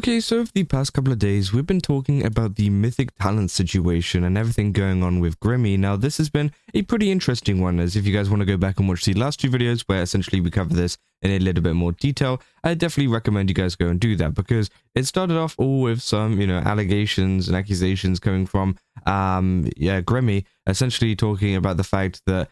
Okay, so for the past couple of days, we've been talking about the Mythic talent situation and everything going on with Grimmie. Now, this has been a pretty interesting one, as if you guys want to go back and watch the last two videos where essentially we cover this in a little bit more detail, I definitely recommend you guys go and do that, because it started off all with some, allegations and accusations coming from, Grimmie, essentially talking about the fact that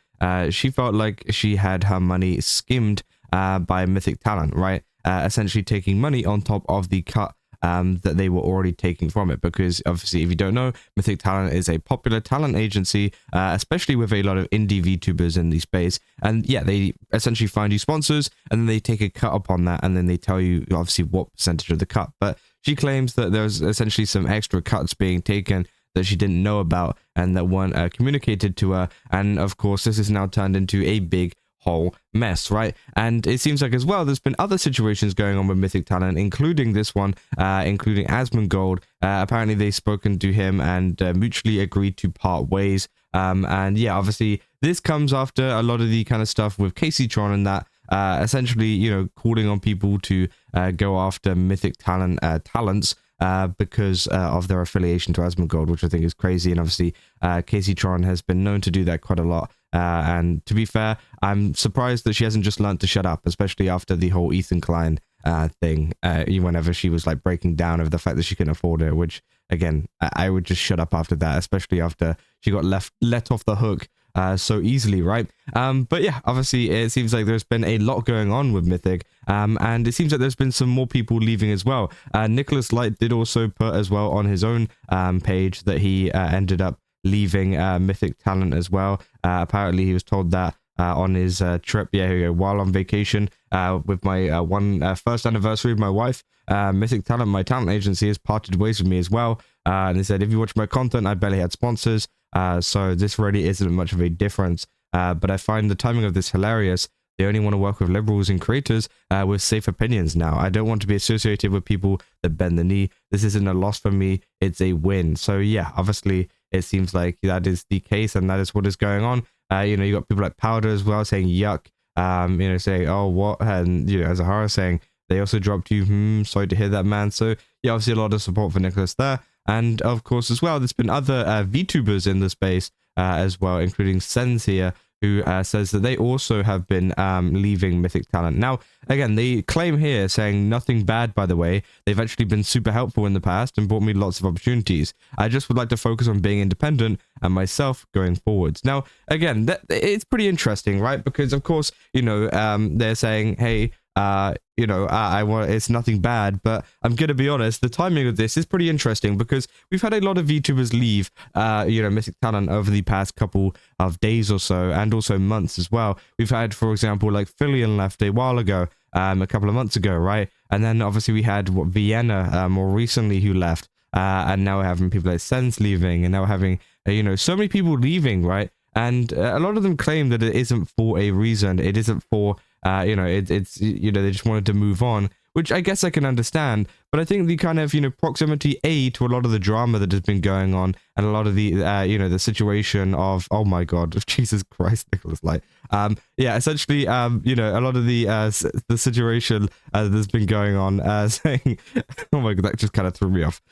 she felt like she had her money skimmed by Mythic talent, right? Essentially taking money on top of the cut that they were already taking from it, because obviously, if you don't know, Mythic Talent is a popular talent agency, especially with a lot of indie VTubers in the space. And yeah, they essentially find you sponsors and then they take a cut upon that, and then they tell you obviously what percentage of the cut. But she claims that there's essentially some extra cuts being taken that she didn't know about and that weren't communicated to her. And of course, this is now turned into a big whole mess, right? And it seems like as well there's been other situations going on with Mythic Talent, including this one, including Asmongold. Apparently they've spoken to him and mutually agreed to part ways, and yeah, obviously this comes after a lot of the kind of stuff with Caseytron and that, essentially, calling on people to go after Mythic Talent talents because of their affiliation to Asmongold, which I think is crazy. And obviously Caseytron has been known to do that quite a lot. And to be fair, I'm surprised that she hasn't just learned to shut up, especially after the whole Ethan Klein thing, whenever she was like breaking down over the fact that she couldn't afford it, which again, I would just shut up after that, especially after she got let off the hook so easily, right? But yeah, obviously it seems like there's been a lot going on with Mythic, and it seems like there's been some more people leaving as well. Nicholas Light did also put as well on his own page that he ended up leaving Mythic Talent as well. Apparently he was told that on his trip, while on vacation with my first anniversary of my wife, Mythic Talent, my talent agency, has parted ways with me as well. And they said, if you watch my content, I barely had sponsors, so this really isn't much of a difference. But I find the timing of this hilarious. They only want to work with liberals and creators with safe opinions now. I don't want to be associated with people that bend the knee. This isn't a loss for me, it's a win. So yeah, obviously it seems like that is the case, and that is what is going on. You got people like Powder as well saying yuck, saying, oh, what? And, Azahara saying they also dropped you. Sorry to hear that, man. So yeah, obviously a lot of support for Nicholas there. And of course, as well, there's been other VTubers in the space as well, including Sens here, who says that they also have been leaving Mythic Talent. Now, again, they claim here saying nothing bad, by the way. They've actually been super helpful in the past and brought me lots of opportunities. I just would like to focus on being independent and myself going forwards. Now, again, it's pretty interesting, right? Because, of course, they're saying, hey, I want, it's nothing bad, but I'm gonna be honest, the timing of this is pretty interesting, because we've had a lot of VTubers leave Mythic Talent over the past couple of days or so, and also months as well. We've had, for example, like Filian left a while ago, a couple of months ago, right? And then obviously we had Vienna more recently who left, and now we're having people like Sens leaving, and now we're having so many people leaving, right? And a lot of them claim that it isn't for a reason. It isn't for it's they just wanted to move on, which I guess I can understand. But I think the kind of proximity to a lot of the drama that has been going on, and a lot of the the situation of, oh my god, Jesus Christ, Nicholas Light, essentially a lot of the situation that's been going on, saying, oh my god, that just kind of threw me off.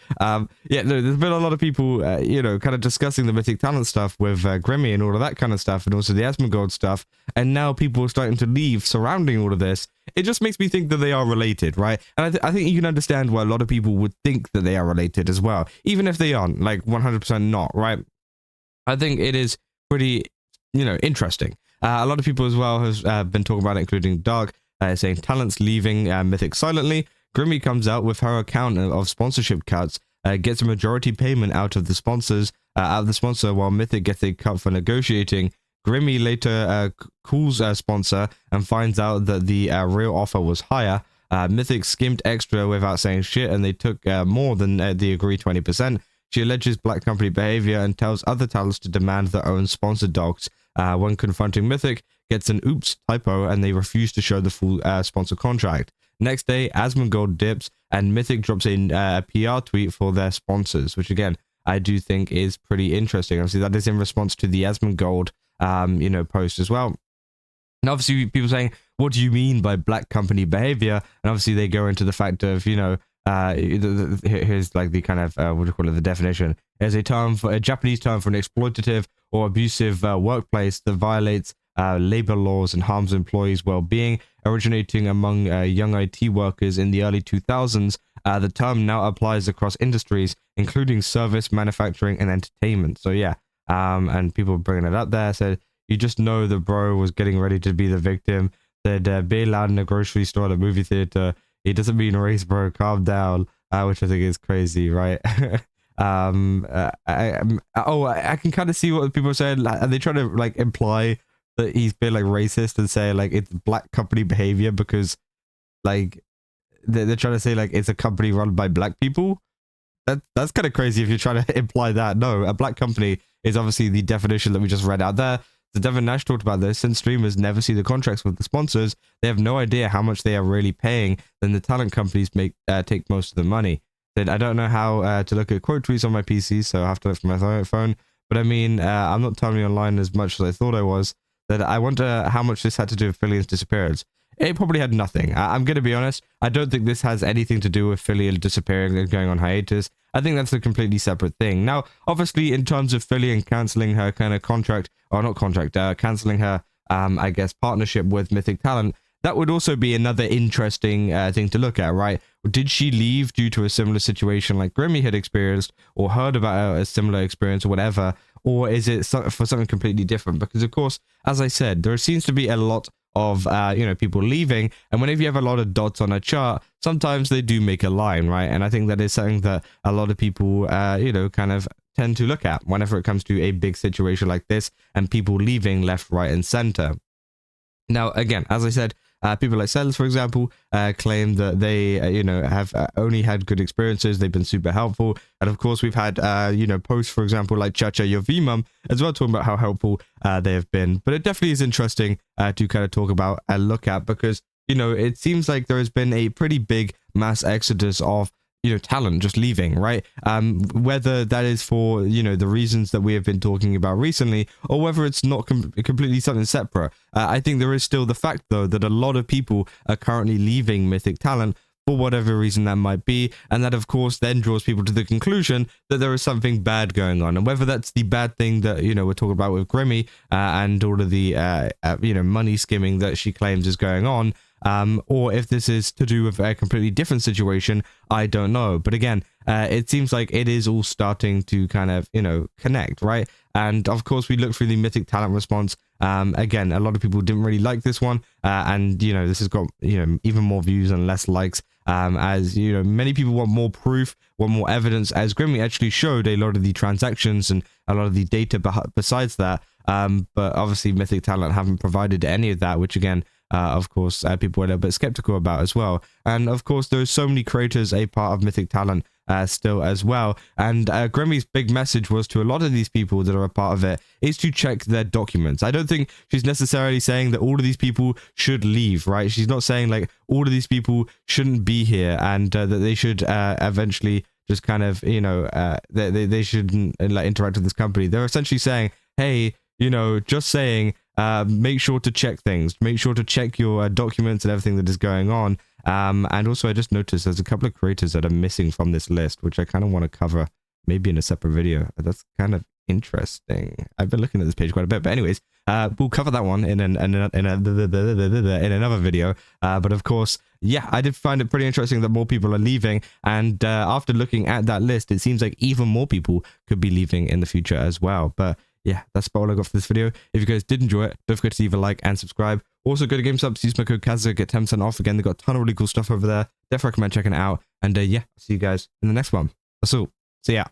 There's been a lot of people kind of discussing the Mythic Talent stuff with Grimmie and all of that kind of stuff, and also the Asmongold stuff, and now people are starting to leave surrounding all of this. It just makes me think that they are related, right? And I think you can understand why a lot of people would think that they are related as well, even if they aren't, like 100% not, right? I think it is pretty, interesting. A lot of people as well have been talking about it, including Dark, saying talent's leaving Mythic silently. Grimmie comes out with her account of sponsorship cuts, gets a majority payment out of the sponsor, while Mythic gets a cut for negotiating. Grimmie later calls a sponsor and finds out that the real offer was higher. Mythic skimmed extra without saying shit, and they took more than the agreed 20%. She alleges black company behavior and tells other talents to demand their own sponsored docs. When confronting Mythic, gets an oops typo, and they refuse to show the full sponsor contract. Next day, Asmongold dips, and Mythic drops a PR tweet for their sponsors, which again, I do think is pretty interesting. Obviously, that is in response to the Asmongold post as well. And obviously people saying, what do you mean by black company behavior? And obviously they go into the fact of here's like the kind of what do you call it, the definition is a Japanese term for an exploitative or abusive workplace that violates labor laws and harms employees' well-being, originating among young IT workers in the early 2000s. The term now applies across industries, including service, manufacturing, and entertainment. So yeah, and people bringing it up there said, you just know the bro was getting ready to be the victim. Said, be loud in a grocery store, at a movie theater. It doesn't mean race, bro. Calm down. Which I think is crazy, right? I can kind of see what people are saying. Are they trying to like imply that he's been like racist and say like it's black company behavior because like they're trying to say like it's a company run by black people? That's kind of crazy if you're trying to imply that. No, a black company is obviously the definition that we just read out there. So Devin Nash talked about this. Since streamers never see the contracts with the sponsors, they have no idea how much they are really paying. Then the talent companies take most of the money. Then I don't know how to look at quote tweets on my PC, so I have to look for my phone. But I mean, I'm not timely online as much as I thought I was. That I wonder how much this had to do with Filian's disappearance. It probably had nothing. I'm going to be honest. I don't think this has anything to do with Filian disappearing and going on hiatus. I think that's a completely separate thing. Now, obviously, in terms of Filian cancelling her kind of contract, or not contract, cancelling her, I guess, partnership with Mythic Talent, that would also be another interesting thing to look at, right? Did she leave due to a similar situation like Grimmie had experienced, or heard about a similar experience or whatever? Or is it for something completely different? Because, of course, as I said, there seems to be a lot of, people leaving. And whenever you have a lot of dots on a chart, sometimes they do make a line, right? And I think that is something that a lot of people, kind of tend to look at whenever it comes to a big situation like this and people leaving left, right, and center. Now, again, as I said, people like Sellers, for example, claim that they, have only had good experiences. They've been super helpful. And of course, we've had, posts, for example, like chachayourvmom as well, talking about how helpful they have been. But it definitely is interesting to kind of talk about and look at because, it seems like there has been a pretty big mass exodus of talent just leaving, right? Whether that is for, the reasons that we have been talking about recently, or whether it's not completely something separate. I think there is still the fact, though, that a lot of people are currently leaving Mythic Talent for whatever reason that might be, and that, of course, then draws people to the conclusion that there is something bad going on. And whether that's the bad thing that, we're talking about with Grimmie and all of the, money skimming that she claims is going on, or if this is to do with a completely different situation, I don't know. But again, it seems like it is all starting to kind of, connect, right? And of course, we look through the Mythic Talent response. Again, a lot of people didn't really like this one. And, this has got, even more views and less likes. As, many people want more proof, want more evidence, as Grimmie actually showed a lot of the transactions and a lot of the data besides that. But obviously, Mythic Talent haven't provided any of that, which again, of course, people were a little bit skeptical about as well. And of course, there's so many creators a part of Mythic Talent still as well. And Grimmie's big message was to a lot of these people that are a part of it is to check their documents. I don't think she's necessarily saying that all of these people should leave, right? She's not saying like all of these people shouldn't be here and that they should eventually just kind of, they shouldn't like interact with this company. They're essentially saying, hey, just saying, make sure to check things, make sure to check your documents and everything that is going on. And also I just noticed there's a couple of creators that are missing from this list, which I kind of want to cover maybe in a separate video. That's kind of interesting. I've been looking at this page quite a bit, but anyways, we'll cover that one in another video. But of course, yeah, I did find it pretty interesting that more people are leaving. And after looking at that list, it seems like even more people could be leaving in the future as well. But yeah, that's about all I got for this video. If you guys did enjoy it, don't forget to leave a like and subscribe. Also, go to GameStop, use my code Kazza, get 10% off. Again, they've got a ton of really cool stuff over there. Definitely recommend checking it out. And yeah, I'll see you guys in the next one. That's all. See ya.